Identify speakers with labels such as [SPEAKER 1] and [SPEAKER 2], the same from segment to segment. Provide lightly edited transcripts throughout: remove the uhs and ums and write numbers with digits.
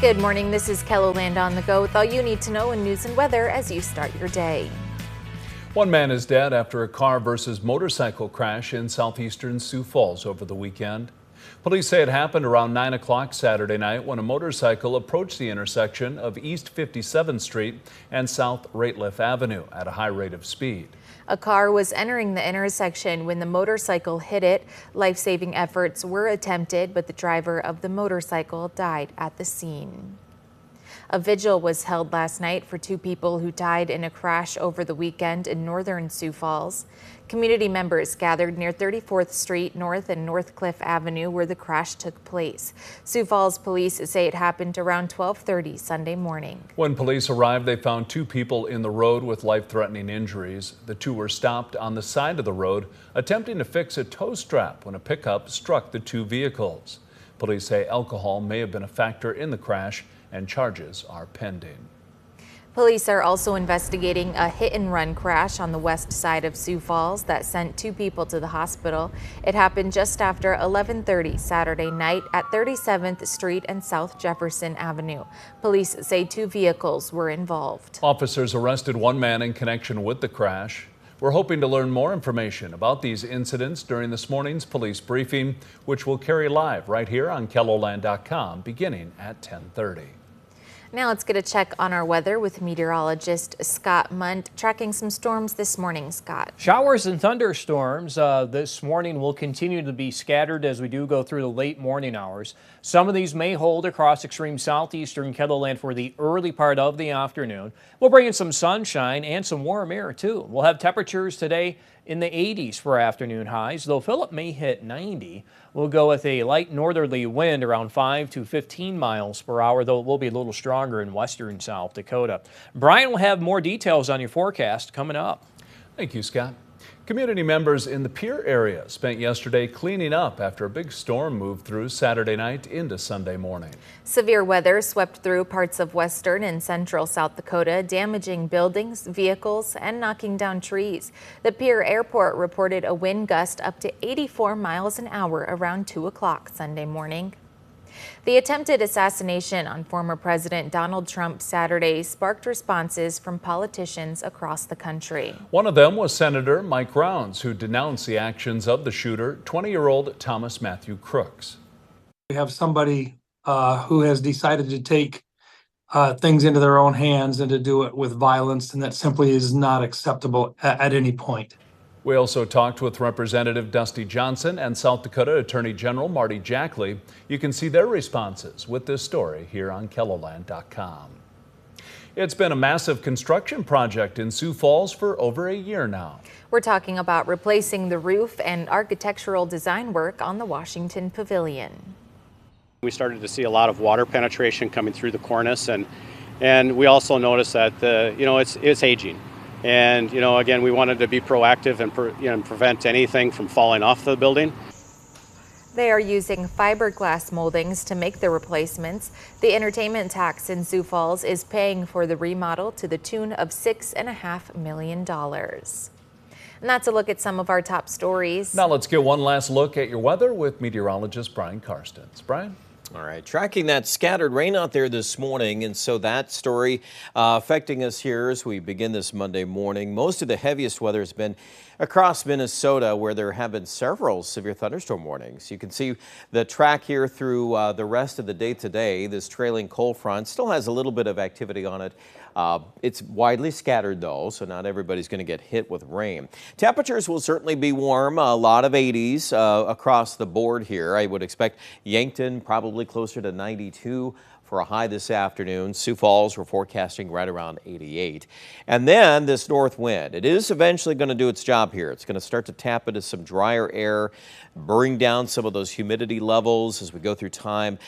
[SPEAKER 1] Good morning, this is KELOLAND On the Go with all you need to know in news and weather as you start your day.
[SPEAKER 2] One man is dead after a car versus motorcycle crash in southeastern Sioux Falls over the weekend. Police say it happened around 9 o'clock Saturday night when a motorcycle approached the intersection of East 57th Street and South Rateliff Avenue at a high rate of speed.
[SPEAKER 1] A car was entering the intersection when the motorcycle hit it. Life-saving efforts were attempted, but the driver of the motorcycle died at the scene. A vigil was held last night for two people who died in a crash over the weekend in northern Sioux Falls. Community members gathered near 34th Street North and Northcliffe Avenue where the crash took place. Sioux Falls police say it happened around 12:30 Sunday morning.
[SPEAKER 2] When police arrived, they found two people in the road with life-threatening injuries. The two were stopped on the side of the road attempting to fix a tow strap when a pickup struck the two vehicles. Police say alcohol may have been a factor in the crash and charges are pending.
[SPEAKER 1] Police are also investigating a hit-and-run crash on the west side of Sioux Falls that sent two people to the hospital. It happened just after 11:30 Saturday night at 37th Street and South Jefferson Avenue. Police say two vehicles were involved.
[SPEAKER 2] Officers arrested one man in connection with the crash. We're hoping to learn more information about these incidents during this morning's police briefing, which we'll carry live right here on KELOLAND.com beginning at 10:30.
[SPEAKER 1] Now let's get a check on our weather with meteorologist Scott Munt tracking some storms this morning. Scott.
[SPEAKER 3] Showers and thunderstorms this morning will continue to be scattered as we do go through the late morning hours. Some of these may hold across extreme southeastern KELOLAND for the early part of the afternoon. We'll bring in some sunshine and some warm air too. We'll have temperatures today in the 80s for afternoon highs, though Phillip may hit 90. We'll go with a light northerly wind around 5 to 15 miles per hour, though it will be a little stronger in western South Dakota. Brian will have more details on your forecast coming up.
[SPEAKER 2] Thank you, Scott. Community members in the Pierre area spent yesterday cleaning up after a big storm moved through Saturday night into Sunday morning.
[SPEAKER 1] Severe weather swept through parts of western and central South Dakota, damaging buildings, vehicles, and knocking down trees. The Pierre Airport reported a wind gust up to 84 miles an hour around 2 o'clock Sunday morning. The attempted assassination on former President Donald Trump Saturday sparked responses from politicians across the country.
[SPEAKER 2] One of them was Senator Mike Rounds, who denounced the actions of the shooter, 20-year-old Thomas Matthew Crooks.
[SPEAKER 4] We have somebody who has decided to take things into their own hands and to do it with violence, and that simply is not acceptable at any point.
[SPEAKER 2] We also talked with Representative Dusty Johnson and South Dakota Attorney General Marty Jackley. You can see their responses with this story here on KELOLAND.com. It's been a massive construction project in Sioux Falls for over a year now.
[SPEAKER 1] We're talking about replacing the roof and architectural design work on the Washington Pavilion.
[SPEAKER 5] We started to see a lot of water penetration coming through the cornice, and we also noticed that it's aging. And, again, we wanted to be proactive and prevent anything from falling off the building.
[SPEAKER 1] They are using fiberglass moldings to make the replacements. The entertainment tax in Sioux Falls is paying for the remodel to the tune of $6.5 million. And that's a look at some of our top stories.
[SPEAKER 2] Now let's get one last look at your weather with meteorologist Brian Karstens. Brian?
[SPEAKER 6] All right, tracking that scattered rain out there this morning, and so that story affecting us here as we begin this Monday morning. Most of the heaviest weather has been across Minnesota, where there have been several severe thunderstorm warnings. You can see the track here through the rest of the day today. This trailing cold front still has a little bit of activity on it. It's widely scattered though, so not everybody's going to get hit with rain. Temperatures will certainly be warm, a lot of 80s across the board here. I would expect Yankton probably closer to 92 for a high this afternoon. Sioux Falls, we're forecasting right around 88. And then this north wind, it is eventually going to do its job here. It's going to start to tap into some drier air, bring down some of those humidity levels as we go through time.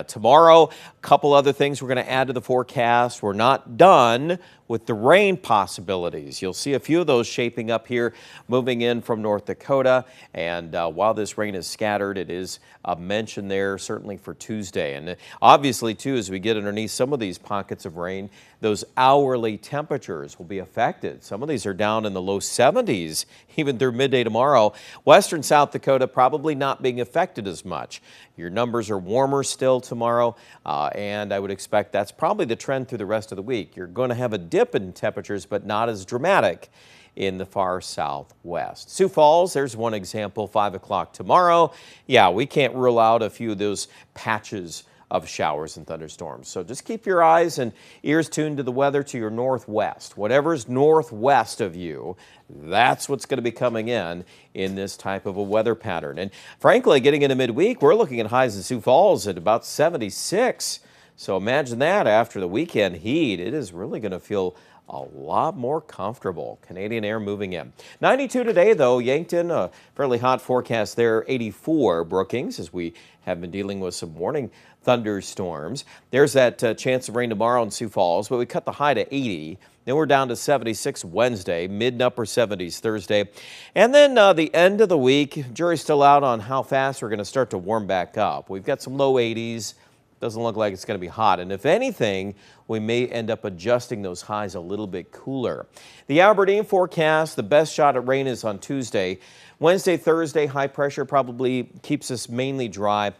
[SPEAKER 6] Tomorrow, a couple other things we're going to add to the forecast. We're not done with the rain possibilities. You'll see a few of those shaping up here, moving in from North Dakota. And while this rain is scattered, it is mentioned there certainly for Tuesday. And obviously, too, as we get underneath some of these pockets of rain, those hourly temperatures will be affected. Some of these are down in the low 70s, even through midday tomorrow. Western South Dakota probably not being affected as much. Your numbers are warmer still tomorrow, and I would expect that's probably the trend through the rest of the week. You're going to have a dip in temperatures, but not as dramatic in the far southwest. Sioux Falls, there's one example, 5 o'clock tomorrow. Yeah, we can't rule out a few of those patches of showers and thunderstorms. So just keep your eyes and ears tuned to the weather to your northwest. Whatever's northwest of you, that's what's going to be coming in this type of a weather pattern. And frankly, getting into midweek, we're looking at highs in Sioux Falls at about 76. So imagine that after the weekend heat. It is really going to feel a lot more comfortable. Canadian air moving in. 92 today, though. Yankton, a fairly hot forecast there. 84 Brookings, as we have been dealing with some morning thunderstorms. There's that chance of rain tomorrow in Sioux Falls, but we cut the high to 80. Then we're down to 76 Wednesday, mid and upper 70s Thursday. And then the end of the week, jury's still out on how fast we're going to start to warm back up. We've got some low 80s. Doesn't look like it's going to be hot. And if anything, we may end up adjusting those highs a little bit cooler. The Aberdeen forecast, the best shot at rain is on Tuesday. Wednesday, Thursday, high pressure probably keeps us mainly dry.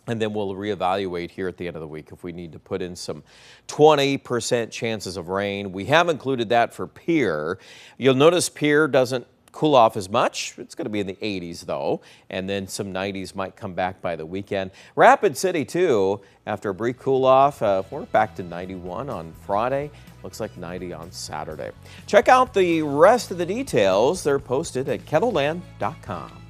[SPEAKER 6] And then we'll reevaluate here at the end of the week if we need to put in some 20% chances of rain. We have included that for Pierre. You'll notice Pierre doesn't cool off as much. It's going to be in the 80s, though, and then some 90s might come back by the weekend. Rapid City, too, after a brief cool-off, we're back to 91 on Friday. Looks like 90 on Saturday. Check out the rest of the details. They're posted at KELOLAND.com.